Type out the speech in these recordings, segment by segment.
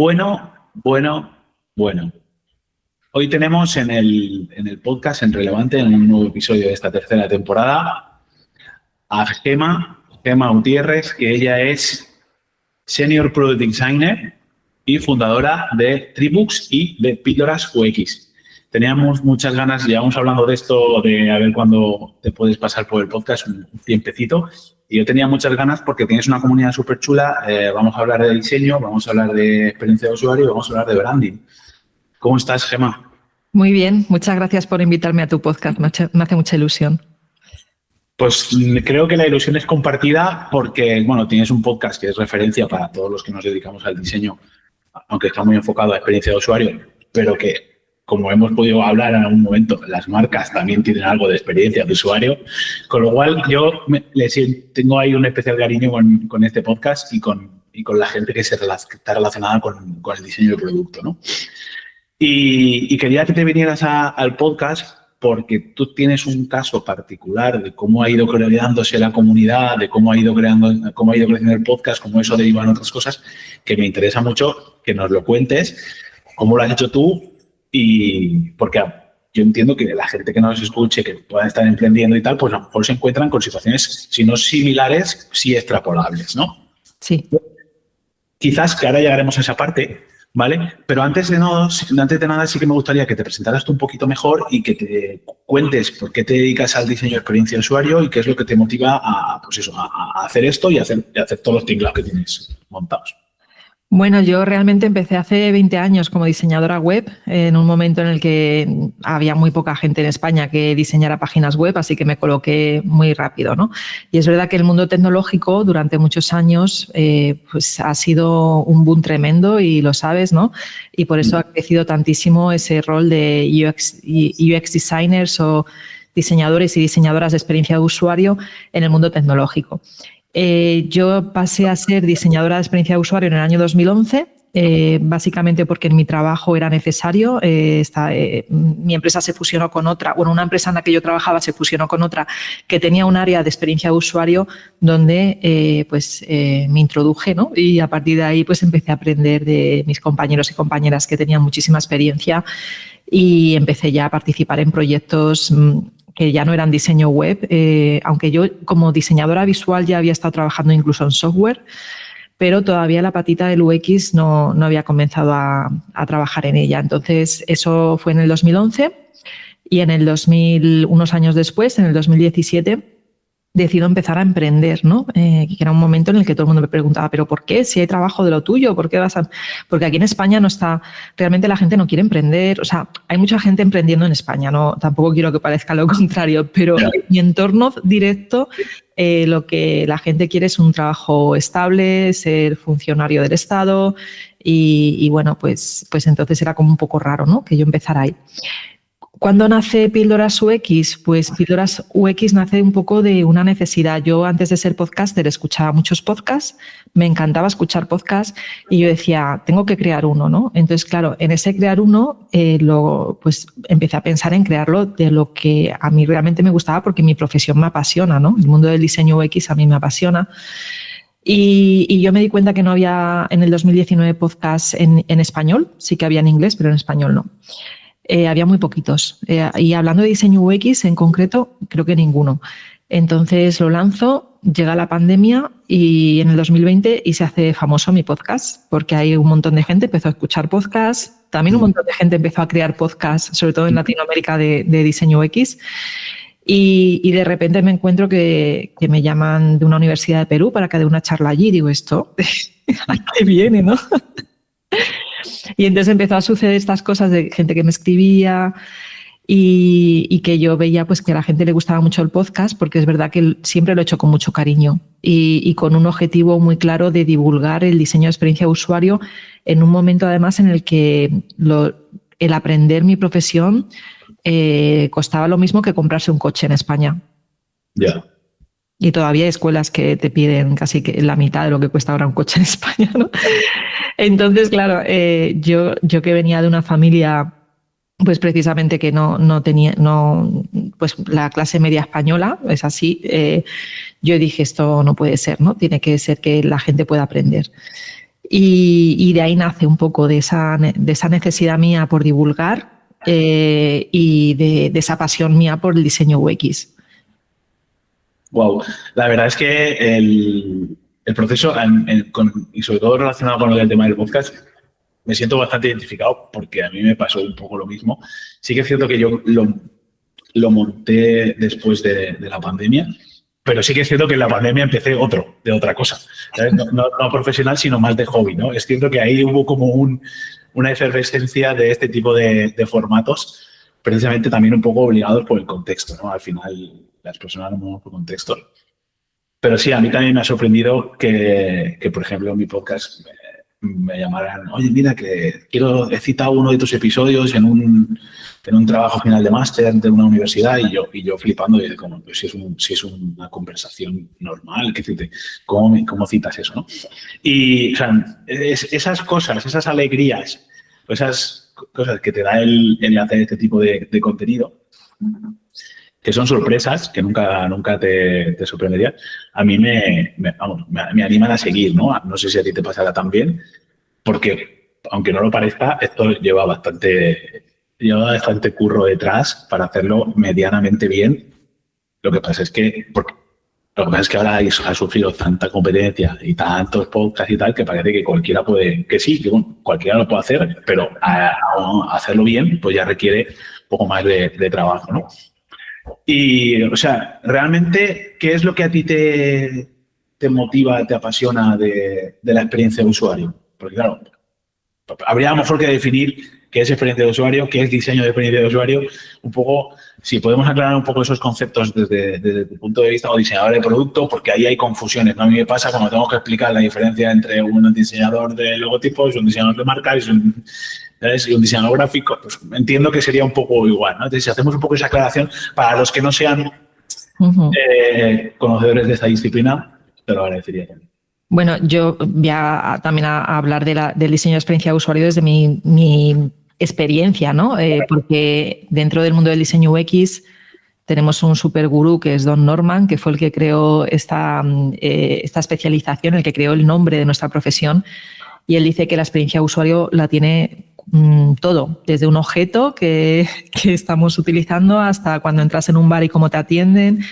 Bueno, bueno, bueno. Hoy tenemos en el podcast, en Relevante, en un nuevo episodio de esta tercera temporada, a Gemma Gutiérrez, que ella es Senior Product Designer y fundadora de Tribux y de Píldoras UX. Teníamos muchas ganas, llevamos hablando de esto, de a ver cuándo te puedes pasar por el podcast un tiempecito. Y yo tenía muchas ganas porque tienes una comunidad súper chula. Vamos a hablar de diseño, vamos a hablar de experiencia de usuario y vamos a hablar de branding. ¿Cómo estás, Gemma? Muy bien, muchas gracias por invitarme a tu podcast, me hace mucha ilusión. Pues creo que la ilusión es compartida porque, bueno, tienes un podcast que es referencia para todos los que nos dedicamos al diseño, aunque está muy enfocado a experiencia de usuario, pero que, como hemos podido hablar en algún momento, las marcas también tienen algo de experiencia de usuario, con lo cual yo tengo ahí un especial cariño con este podcast y con la gente que está relacionada con el diseño del producto, ¿no? Y quería que te vinieras al podcast porque tú tienes un caso particular de cómo ha ido creándose la comunidad, de cómo ha ido creciendo el podcast, cómo eso deriva en otras cosas, que me interesa mucho que nos lo cuentes, cómo lo has hecho tú y porque yo entiendo que la gente que nos escuche, que pueda estar emprendiendo y tal, pues a lo mejor se encuentran con situaciones, si no similares, sí extrapolables, ¿no? Sí. Quizás que ahora llegaremos a esa parte, ¿vale? Pero antes de nada sí que me gustaría que te presentaras tú un poquito mejor y que te cuentes por qué te dedicas al diseño de experiencia de usuario y qué es lo que te motiva a hacer esto y a hacer todos los tinglados que tienes montados. Bueno, yo realmente empecé hace 20 años como diseñadora web, en un momento en el que había muy poca gente en España que diseñara páginas web, así que me coloqué muy rápido, ¿no? Y es verdad que el mundo tecnológico durante muchos años pues ha sido un boom tremendo y lo sabes, ¿no? Y por eso ha crecido tantísimo ese rol de UX designers o diseñadores y diseñadoras de experiencia de usuario en el mundo tecnológico. Yo pasé a ser diseñadora de experiencia de usuario en el año 2011, básicamente porque en mi trabajo era necesario. Mi empresa se fusionó con otra, una empresa en la que yo trabajaba se fusionó con otra que tenía un área de experiencia de usuario donde me introduje, ¿no? Y a partir de ahí pues empecé a aprender de mis compañeros y compañeras que tenían muchísima experiencia y empecé ya a participar en proyectos que ya no eran diseño web, aunque yo como diseñadora visual ya había estado trabajando incluso en software, pero todavía la patita del UX no había comenzado a trabajar en ella. Entonces, eso fue en el 2011 y en el 2000, unos años después, en el 2017, decido empezar a emprender, ¿no? Que era un momento en el que todo el mundo me preguntaba, ¿pero por qué? Si hay trabajo de lo tuyo, ¿por qué vas a...? Porque aquí en España no está... Realmente la gente no quiere emprender. O sea, hay mucha gente emprendiendo en España, no, tampoco quiero que parezca lo contrario, pero en mi entorno directo lo que la gente quiere es un trabajo estable, ser funcionario del Estado y bueno, pues entonces era como un poco raro, ¿no? Que yo empezara ahí. ¿Cuándo nace Píldoras UX? Pues Píldoras UX nace un poco de una necesidad. Yo antes de ser podcaster escuchaba muchos podcasts, me encantaba escuchar podcasts y yo decía, tengo que crear uno, ¿no? Entonces, claro, en ese crear uno, pues empecé a pensar en crearlo de lo que a mí realmente me gustaba porque mi profesión me apasiona, ¿no? El mundo del diseño UX a mí me apasiona. Y yo me di cuenta que no había en el 2019 podcasts en español, sí que había en inglés, pero en español no. Había muy poquitos. Y hablando de diseño UX en concreto, creo que ninguno. Entonces lo lanzo, llega la pandemia y en el 2020 y se hace famoso mi podcast, porque hay un montón de gente empezó a escuchar podcasts, también un montón de gente empezó a crear podcasts, sobre todo en Latinoamérica de diseño UX. Y de repente me encuentro que me llaman de una universidad de Perú para que dé una charla allí. Y digo, esto, ¿a qué viene, no? Y entonces empezó a suceder estas cosas de gente que me escribía y que yo veía pues que a la gente le gustaba mucho el podcast, porque es verdad que siempre lo he hecho con mucho cariño y con un objetivo muy claro de divulgar el diseño de experiencia de usuario en un momento además en el que el aprender mi profesión costaba lo mismo que comprarse un coche en España. Ya. Yeah. Y todavía hay escuelas que te piden casi que la mitad de lo que cuesta ahora un coche en España, ¿no? Entonces, claro, yo que venía de una familia, pues precisamente que no tenía, pues la clase media española, es así, yo dije, esto no puede ser, ¿no? Tiene que ser que la gente pueda aprender. Y de ahí nace un poco de esa necesidad mía por divulgar y de esa pasión mía por el diseño UX. Wow, la verdad es que el proceso, y sobre todo relacionado con el tema del podcast, me siento bastante identificado porque a mí me pasó un poco lo mismo. Sí que es cierto que yo lo monté después de la pandemia, pero sí que es cierto que en la pandemia empecé de otra cosa. No profesional, sino más de hobby, ¿no? Es cierto que ahí hubo como una efervescencia de este tipo de formatos, precisamente también un poco obligados por el contexto, ¿no? Al final, las personas lo movemos por contexto. Pero sí, a mí también me ha sorprendido que por ejemplo, en mi podcast me llamaran, oye, mira, que he citado uno de tus episodios en un trabajo final de máster de una universidad y yo flipando, y como, pues si es una conversación normal, ¿cómo citas eso, no? Y, o sea, esas cosas, esas alegrías, esas cosas que te da el hacer este tipo de contenido, que son sorpresas, que nunca te sorprenderían, a mí me animan a seguir, ¿no? No sé si a ti te pasará también, porque, aunque no lo parezca, esto lleva bastante curro detrás para hacerlo medianamente bien. Lo que pasa es que ahora ha surgido tanta competencia y tantos podcasts y tal, que parece que cualquiera cualquiera lo puede hacer, pero a hacerlo bien, pues ya requiere un poco más de trabajo, ¿no? Y, o sea, realmente, ¿qué es lo que a ti te motiva, te apasiona de la experiencia de usuario? Porque, claro, habría a lo mejor que definir qué es experiencia de usuario, qué es diseño de experiencia de usuario, un poco, si podemos aclarar un poco esos conceptos desde tu punto de vista o diseñador de producto, porque ahí hay confusiones, ¿no? A mí me pasa cuando tengo que explicar la diferencia entre un diseñador de logotipos, un diseñador de marcas y un diseñador gráfico, pues entiendo que sería un poco igual, ¿no? Entonces, si hacemos un poco esa aclaración, para los que no sean conocedores de esta disciplina, te lo agradecería también. Bueno, yo voy también a hablar del diseño de experiencia de usuario desde mi experiencia, ¿no? Porque dentro del mundo del diseño UX tenemos un super gurú que es Don Norman, que fue el que creó esta especialización, el que creó el nombre de nuestra profesión. Y él dice que la experiencia de usuario la tiene todo, desde un objeto que estamos utilizando hasta cuando entras en un bar y cómo te atienden.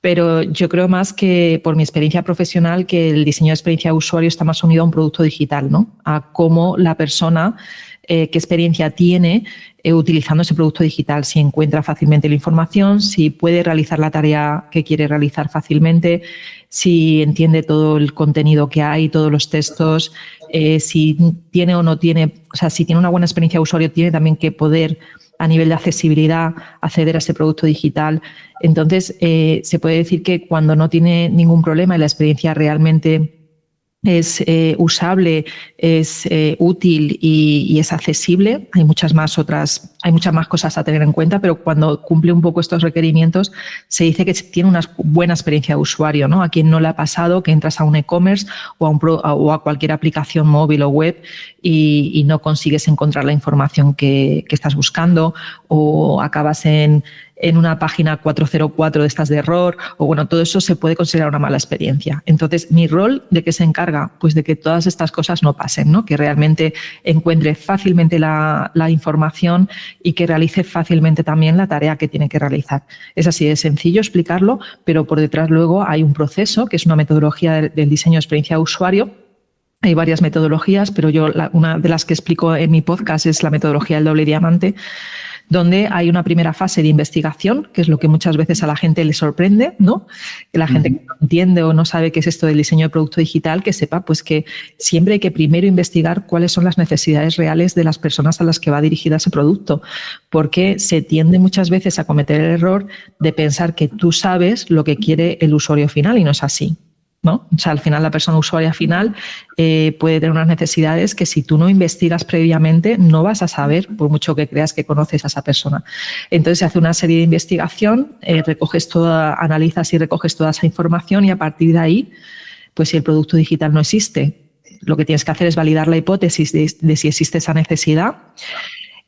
Pero yo creo más que por mi experiencia profesional que el diseño de experiencia de usuario está más unido a un producto digital, ¿no? A cómo la persona, qué experiencia tiene utilizando ese producto digital, si encuentra fácilmente la información, si puede realizar la tarea que quiere realizar fácilmente, si entiende todo el contenido que hay, todos los textos, si tiene o no tiene, o sea, si tiene una buena experiencia de usuario, tiene también que poder, a nivel de accesibilidad, acceder a ese producto digital. Entonces, se puede decir que cuando no tiene ningún problema y la experiencia realmente es usable, es útil y es accesible, hay muchas más cosas a tener en cuenta, pero cuando cumple un poco estos requerimientos, se dice que tiene una buena experiencia de usuario, ¿no? A quien no le ha pasado que entras a un e-commerce o a cualquier aplicación móvil o web y no consigues encontrar la información que estás buscando, o acabas en una página 404 de estas de error, o bueno, todo eso se puede considerar una mala experiencia. Entonces, ¿mi rol de qué se encarga? Pues de que todas estas cosas no pasen, ¿no? Que realmente encuentre fácilmente la información y que realice fácilmente también la tarea que tiene que realizar. Es así de sencillo explicarlo, pero por detrás luego hay un proceso, que es una metodología del diseño de experiencia de usuario. Hay varias metodologías, pero yo una de las que explico en mi podcast es la metodología del doble diamante, donde hay una primera fase de investigación, que es lo que muchas veces a la gente le sorprende, ¿no? Que la gente que no entiende o no sabe qué es esto del diseño de producto digital, que sepa pues que siempre hay que primero investigar cuáles son las necesidades reales de las personas a las que va dirigida ese producto, porque se tiende muchas veces a cometer el error de pensar que tú sabes lo que quiere el usuario final y no es así, ¿no? O sea, al final la persona usuaria final puede tener unas necesidades que si tú no investigas previamente no vas a saber, por mucho que creas que conoces a esa persona. Entonces se hace una serie de investigación, analizas y recoges toda esa información y a partir de ahí, pues si el producto digital no existe, lo que tienes que hacer es validar la hipótesis de si existe esa necesidad.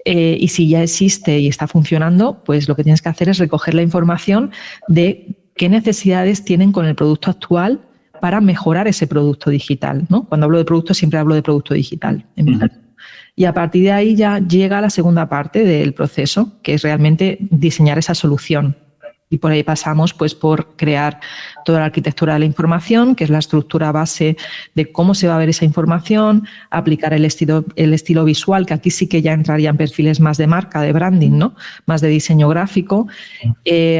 Y si ya existe y está funcionando, pues lo que tienes que hacer es recoger la información de qué necesidades tienen con el producto actual para mejorar ese producto digital, ¿no? Cuando hablo de producto siempre hablo de producto digital. Y a partir de ahí ya llega la segunda parte del proceso, que es realmente diseñar esa solución. Y por ahí pasamos pues, por crear toda la arquitectura de la información, que es la estructura base de cómo se va a ver esa información, aplicar el estilo visual, que aquí sí que ya entrarían perfiles más de marca, de branding, ¿no? Más de diseño gráfico,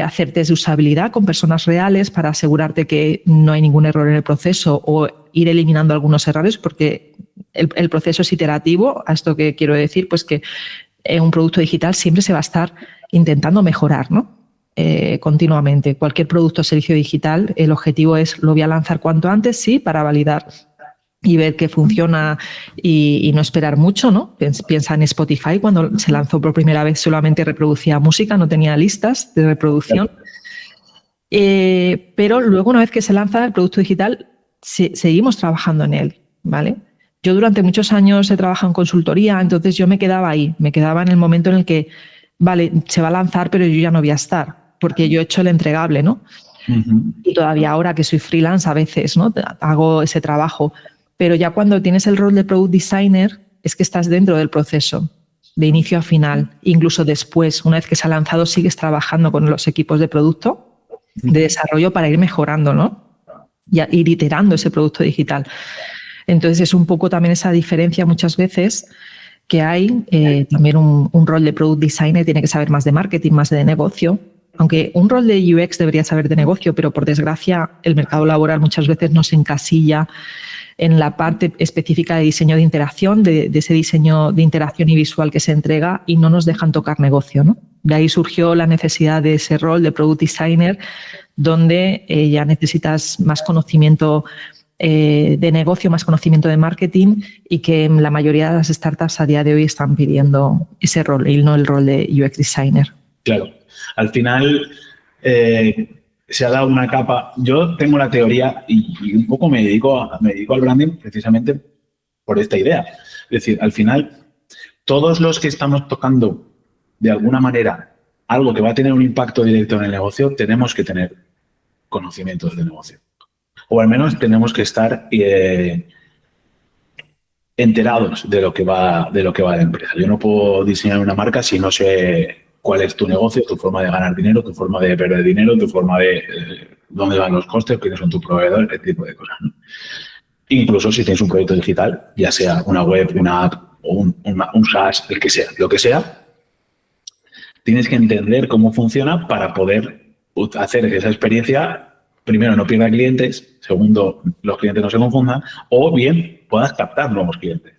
hacer test de usabilidad con personas reales para asegurarte que no hay ningún error en el proceso o ir eliminando algunos errores, porque el proceso es iterativo. A esto que quiero decir, pues que en un producto digital siempre se va a estar intentando mejorar, ¿no? Continuamente. Cualquier producto o servicio digital, el objetivo es lo voy a lanzar cuanto antes, sí, para validar y ver que funciona y no esperar mucho, ¿no? Piensa en Spotify, cuando se lanzó por primera vez solamente reproducía música, no tenía listas de reproducción. Pero luego, una vez que se lanza el producto digital, seguimos trabajando en él, ¿vale? Yo durante muchos años he trabajado en consultoría, entonces yo me quedaba ahí, me quedaba en el momento en el que, vale, se va a lanzar, pero yo ya no voy a estar, porque yo he hecho el entregable, ¿no? Y todavía ahora que soy freelance a veces, ¿no? Hago ese trabajo, pero ya cuando tienes el rol de product designer es que estás dentro del proceso, de inicio a final. Incluso después, una vez que se ha lanzado, sigues trabajando con los equipos de producto, de desarrollo para ir mejorando, ¿no? Y ir iterando ese producto digital. Entonces es un poco también esa diferencia muchas veces que hay. También un rol de product designer tiene que saber más de marketing, más de negocio, aunque un rol de UX debería saber de negocio, pero por desgracia el mercado laboral muchas veces no se encasilla en la parte específica de diseño de interacción, de ese diseño de interacción y visual que se entrega, y no nos dejan tocar negocio, ¿no? De ahí surgió la necesidad de ese rol de product designer, donde ya necesitas más conocimiento de negocio, más conocimiento de marketing, y que la mayoría de las startups a día de hoy están pidiendo ese rol y no el rol de UX designer. Claro, al final se ha dado una capa. Yo tengo la teoría y un poco me dedico al branding precisamente por esta idea. Es decir, al final, todos los que estamos tocando de alguna manera algo que va a tener un impacto directo en el negocio, tenemos que tener conocimientos de negocio. O al menos tenemos que estar enterados de lo que va la empresa. Yo no puedo diseñar una marca si no sé cuál es tu negocio, tu forma de ganar dinero, tu forma de perder dinero, tu forma de dónde van los costes, quiénes son tus proveedores, ese tipo de cosas, ¿no? Incluso si tienes un proyecto digital, ya sea una web, una app o un SaaS, el que sea, lo que sea, tienes que entender cómo funciona para poder hacer que esa experiencia, primero, no pierda clientes, segundo, los clientes no se confundan, o bien puedas captar nuevos clientes.